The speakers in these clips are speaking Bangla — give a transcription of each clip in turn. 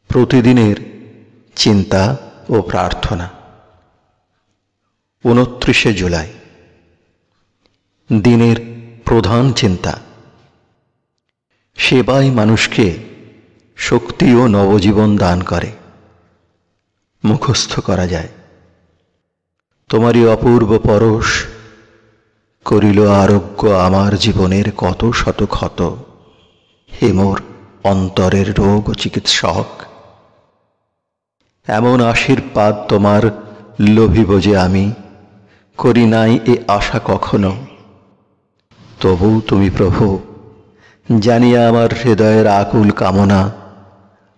প্রতিদিনের চিন্তা ও প্রার্থনা। 29 জুলাই। দিনের প্রধান চিন্তা। সেবাই মানুষকে শক্তি ও নবজীবন দান করে। মুখস্থ করা যায়। তোমারই অপূর্ব পরশ করিল আরোগ্য আমার জীবনের কত শত ক্ষত। হে মোর অন্তরের রোগ ও চিকিৎসক, এমন আশীর্বাদ তোমার লোভিব যে আমি করি নাই এ আশা কখনো। তবু তুমি প্রভু জানিয়া আমার হৃদয়ের আকুল কামনা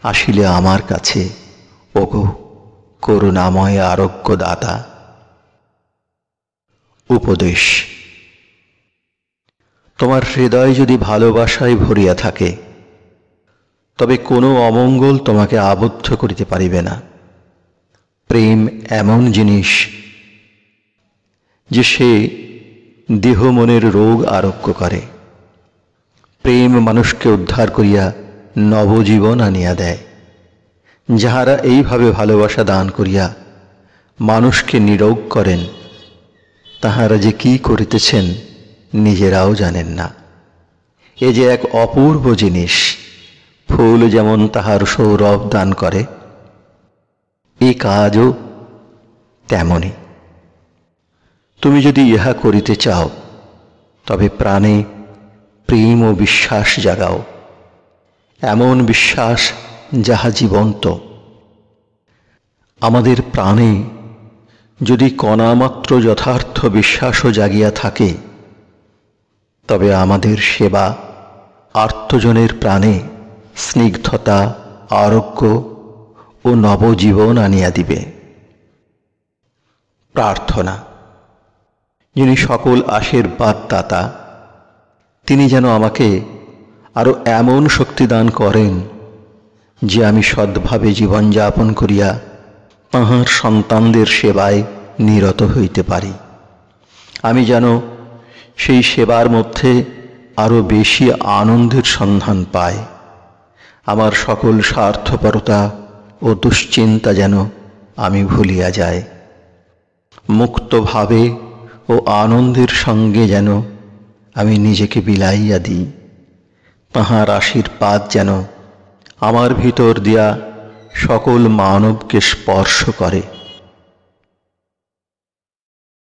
আসিলে আমার কাছে, ওগো করুণাময় আরোগ্য দাতা। উপদেশ। তোমার হৃদয় যদি ভালোবাসায় ভরিয়া থাকে, তবে কোনো অমঙ্গল তোমাকে আবদ্ধ করিতে পারিবে না। প্রেম এমন জিনিস যে সে দেহ মনের রোগ আরোগ্য করে। প্রেম মানুষকে উদ্ধার করিয়া নবজীবন আনিয়া দেয়। যাহারা এইভাবে ভালোবাসা দান করিয়া মানুষকে নিরোগ করেন, তাহারা যে কি করিতেছেন নিজেরাও জানেন না। এ যে এক অপূর্ব জিনিস। ফুল যেমন তাহার সৌরভ দান করে, এই কাজও তেমনি। তুমি যদি ইহা করিতে চাও, তবে প্রাণে প্রেম ও বিশ্বাস জাগাও, এমন বিশ্বাস যাহা জীবন্ত। আমাদের প্রাণে যদি কণামাত্র যথার্থ বিশ্বাসও জাগিয়া থাকে, তবে আমাদের সেবা আর্তজনের প্রাণে স্নিগ্ধতা, আরোগ্য ও নবজীবন আনিয়া দিবে। প্রার্থনা। যিনি সকল আশীর্বাদ দাতা, তিনি যেন আমাকে আরো এমন শক্তি দান করেন যে আমি সদ্ভাবে জীবনযাপন করিয়া তাঁহার সন্তানদের সেবায় নিরত হইতে পারি। আমি যেন সেই সেবার মধ্যে আরো বেশি আনন্দের সন্ধান পাই। আমার সকল স্বার্থপরতা ও দুশ্চিন্তা যেন আমি ভুলিয়া যাই। মুক্তভাবে ও আনন্দের সঙ্গে যেন আমি নিজেকে বিলাইয়া দিই। তাঁহার আশীর্বাদ যেন আমার ভিতর দিয়া সকল মানবকে স্পর্শ করে।